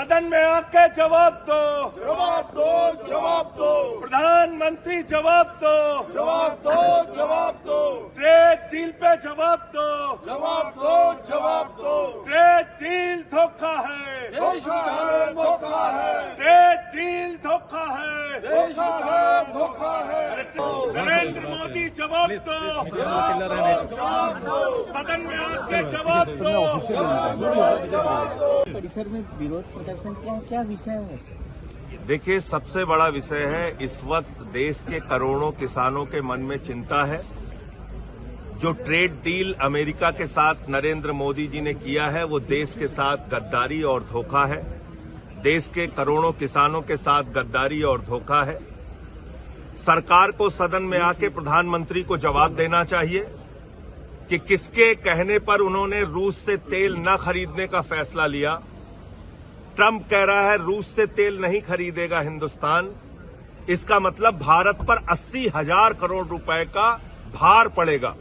सदन में आके जवाब दो, जवाब दो, जवाब दो, प्रधानमंत्री जवाब दो, जवाब दो, जवाब दो, ट्रेड डील पे जवाब दो, जवाब दो, जवाब दो। ट्रेड डील धोखा है, धोखा है, धोखा है, ट्रेड डील धोखा है, धोखा है, धोखा है। नरेंद्र मोदी जवाब दो, जवाब दो, सदन में आके जवाब दो। परिसर में विरोध प्रदर्शन क्या विषय है? देखिए, सबसे बड़ा विषय है इस वक्त देश के करोड़ों किसानों के मन में चिंता है। जो ट्रेड डील अमेरिका के साथ नरेंद्र मोदी जी ने किया है वो देश के साथ गद्दारी और धोखा है। देश के करोड़ों किसानों के साथ गद्दारी और धोखा है। सरकार को सदन में आके प्रधानमंत्री को जवाब देना चाहिए कि किसके कहने पर उन्होंने रूस से तेल न खरीदने का फैसला लिया। ट्रंप कह रहा है रूस से तेल नहीं खरीदेगा हिंदुस्तान। इसका मतलब भारत पर 80,000 करोड़ रुपए का भार पड़ेगा।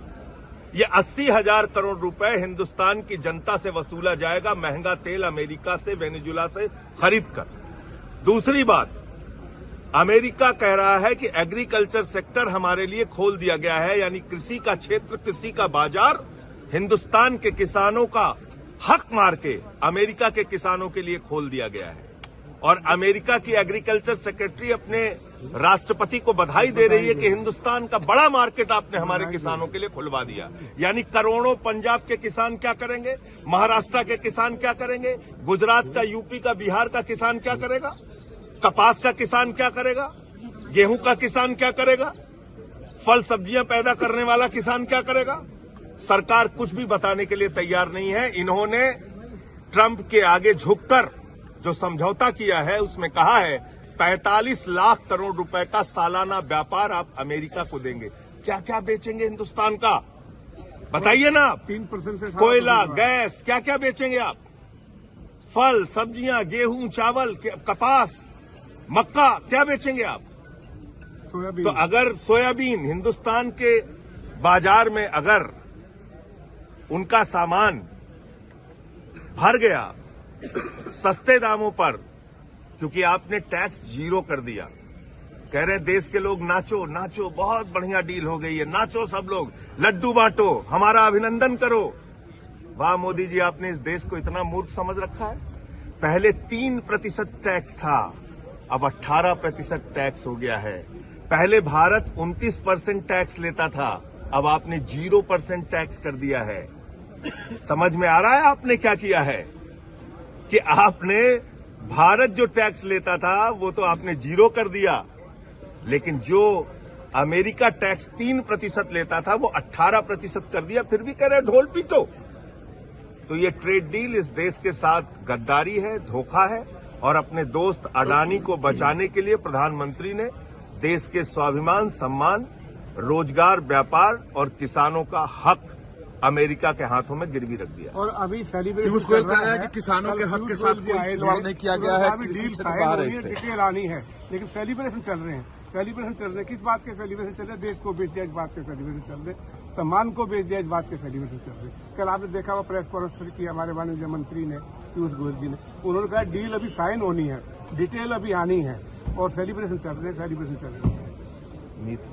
ये 80,000 करोड़ रुपए हिंदुस्तान की जनता से वसूला जाएगा महंगा तेल अमेरिका से, वेनेजुएला से खरीदकर। दूसरी बात, अमेरिका कह रहा है कि एग्रीकल्चर सेक्टर हमारे लिए खोल दिया गया है, यानी कृषि का क्षेत्र, कृषि का बाजार हिंदुस्तान के किसानों का हक मार के अमेरिका के किसानों के लिए खोल दिया गया है। और अमेरिका की एग्रीकल्चर सेक्रेटरी अपने राष्ट्रपति को बधाई दे रही है कि हिंदुस्तान का बड़ा मार्केट आपने हमारे किसानों के लिए खुलवा दिया। यानी करोड़ों पंजाब के किसान क्या करेंगे, महाराष्ट्र के किसान क्या करेंगे, गुजरात का, यूपी का, बिहार का किसान क्या करेगा, कपास का किसान क्या करेगा, गेहूं का किसान क्या करेगा, फल सब्जियां पैदा करने वाला किसान क्या करेगा। सरकार कुछ भी बताने के लिए तैयार नहीं है। इन्होंने ट्रंप के आगे झुककर जो समझौता किया है उसमें कहा है 45 लाख करोड़ रुपए का सालाना व्यापार आप अमेरिका को देंगे। क्या क्या बेचेंगे हिंदुस्तान का, बताइए ना आप। 3% से कोयला, गैस, क्या क्या बेचेंगे आप। फल सब्जियां, गेहूं, चावल, कपास, मक्का, क्या बेचेंगे आप। सोयाबीन। तो अगर सोयाबीन हिंदुस्तान के बाजार में अगर उनका सामान भर गया सस्ते दामों पर, क्योंकि आपने टैक्स 0 कर दिया, कह रहे देश के लोग नाचो नाचो, बहुत बढ़िया डील हो गई है, नाचो सब लोग, लड्डू बांटो, हमारा अभिनंदन करो। वाह मोदी जी, आपने इस देश को इतना मूर्ख समझ रखा है। पहले 3% टैक्स था, अब 18% टैक्स हो गया है। पहले भारत 29% टैक्स लेता था, अब आपने 0% टैक्स कर दिया है। समझ में आ रहा है आपने क्या किया है कि आपने भारत जो टैक्स लेता था वो तो आपने 0 कर दिया, लेकिन जो अमेरिका टैक्स 3% लेता था वो 18% कर दिया। फिर भी कह रहे ढोल पीटो। तो ये ट्रेड डील इस देश के साथ गद्दारी है, धोखा है। और अपने दोस्त अडानी को बचाने के लिए प्रधानमंत्री ने देश के स्वाभिमान, सम्मान, रोजगार, व्यापार और किसानों का हक अमेरिका के हाथों में गिरवी रख दिया। और अभी सेलिब्रेशन पीयूष गोयल कह रहा है कि किसानों के हक के साथ कोई खिलवाड़ नहीं किया गया है, कृषि क्षेत्र बाहर है इससे। डिटेल आनी है, लेकिन सेलिब्रेशन चल रहे हैं। सेलिब्रेशन चल रहे हैं, किस बात के सेलिब्रेशन चल रहे हैं? देश को बेच दिया इस बात के सेलिब्रेशन चल रहे हैं, सम्मान को बेच दिया इस बात के सेलिब्रेशन चल रहे हैं। कल आपने देखा हुआ प्रेस कॉन्फ्रेंस की हमारे माननीय मंत्री ने, पीयूष गोयल जी ने, उन्होंने कहा डील अभी साइन होनी है, डिटेल अभी आनी है और सेलिब्रेशन चल रहे हैं, सेलिब्रेशन चल रहे हैं। नीति